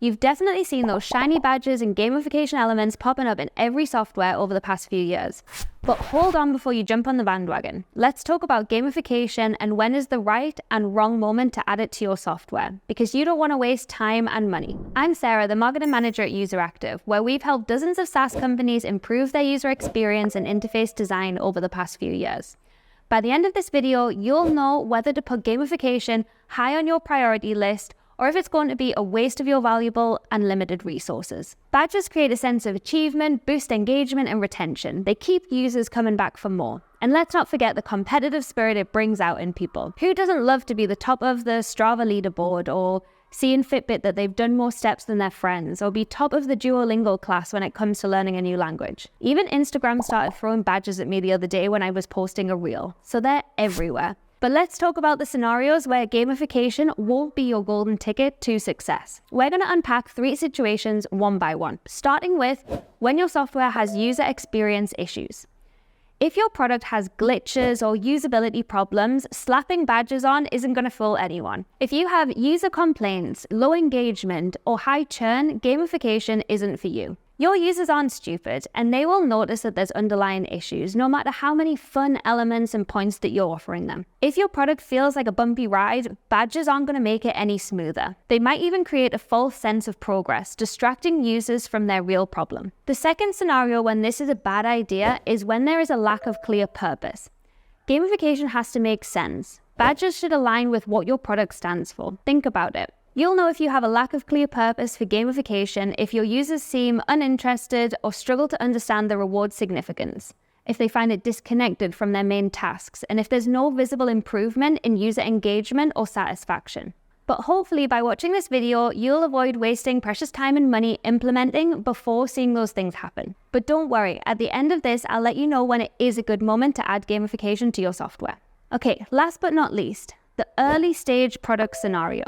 You've definitely seen those shiny badges and gamification elements popping up in every software over the past few years. But hold on before you jump on the bandwagon. Let's talk about gamification and when is the right and wrong moment to add it to your software, because you don't want to waste time and money. I'm Sarah, the marketing manager at UserActive, where we've helped dozens of SaaS companies improve their user experience and interface design over the past few years. By the end of this video, you'll know whether to put gamification high on your priority list or if it's going to be a waste of your valuable and limited resources. Badges create a sense of achievement, boost engagement and retention. They keep users coming back for more. And let's not forget the competitive spirit it brings out in people. Who doesn't love to be the top of the Strava leaderboard, or see in Fitbit that they've done more steps than their friends, or be top of the Duolingo class when it comes to learning a new language? Even Instagram started throwing badges at me the other day when I was posting a reel. So they're everywhere. But let's talk about the scenarios where gamification won't be your golden ticket to success. We're going to unpack 3 situations one by one, starting with when your software has user experience issues. If your product has glitches or usability problems, slapping badges on isn't going to fool anyone. If you have user complaints, low engagement, or high churn, gamification isn't for you. Your users aren't stupid, and they will notice that there's underlying issues, no matter how many fun elements and points that you're offering them. If your product feels like a bumpy ride, badges aren't going to make it any smoother. They might even create a false sense of progress, distracting users from their real problem. The second scenario when this is a bad idea is when there is a lack of clear purpose. Gamification has to make sense. Badges should align with what your product stands for. Think about it. You'll know if you have a lack of clear purpose for gamification if your users seem uninterested or struggle to understand the reward significance, if they find it disconnected from their main tasks, and if there's no visible improvement in user engagement or satisfaction. But hopefully by watching this video, you'll avoid wasting precious time and money implementing before seeing those things happen. But don't worry, at the end of this, I'll let you know when it is a good moment to add gamification to your software. Okay, last but not least, the early stage product scenario.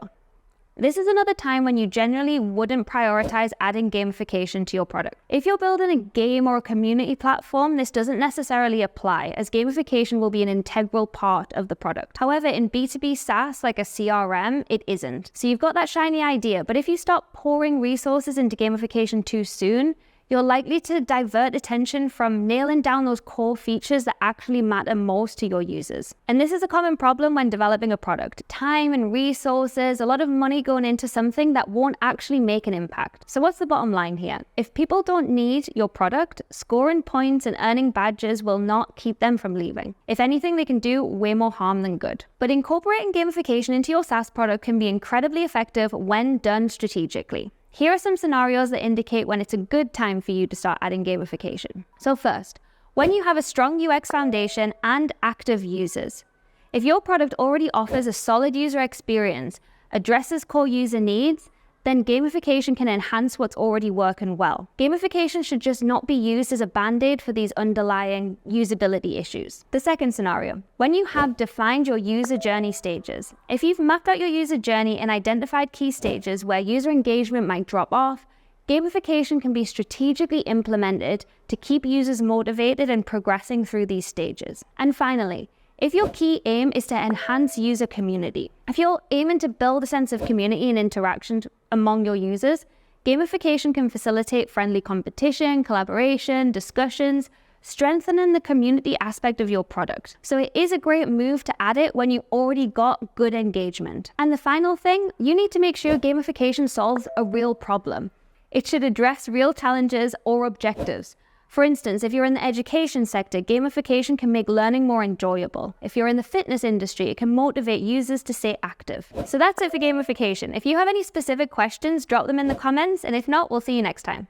This is another time when you generally wouldn't prioritize adding gamification to your product. If you're building a game or a community platform, this doesn't necessarily apply, as gamification will be an integral part of the product. However, in B2B SaaS, like a CRM, it isn't. So you've got that shiny idea, but if you start pouring resources into gamification too soon, you're likely to divert attention from nailing down those core features that actually matter most to your users. And this is a common problem when developing a product. Time and resources, a lot of money going into something that won't actually make an impact. So what's the bottom line here? If people don't need your product, scoring points and earning badges will not keep them from leaving. If anything, they can do way more harm than good. But incorporating gamification into your SaaS product can be incredibly effective when done strategically. Here are some scenarios that indicate when it's a good time for you to start adding gamification. So first, when you have a strong UX foundation and active users. If your product already offers a solid user experience, addresses core user needs, then gamification can enhance what's already working well. Gamification should just not be used as a band-aid for these underlying usability issues. The second scenario, when you have defined your user journey stages. If you've mapped out your user journey and identified key stages where user engagement might drop off, gamification can be strategically implemented to keep users motivated and progressing through these stages. And finally, if your key aim is to enhance user community, if you're aiming to build a sense of community and interaction among your users, gamification can facilitate friendly competition, collaboration, discussions, strengthening the community aspect of your product. So it is a great move to add it when you already got good engagement. And the final thing, you need to make sure gamification solves a real problem. It should address real challenges or objectives. For instance, if you're in the education sector, gamification can make learning more enjoyable. If you're in the fitness industry, it can motivate users to stay active. So that's it for gamification. If you have any specific questions, drop them in the comments, and if not, we'll see you next time.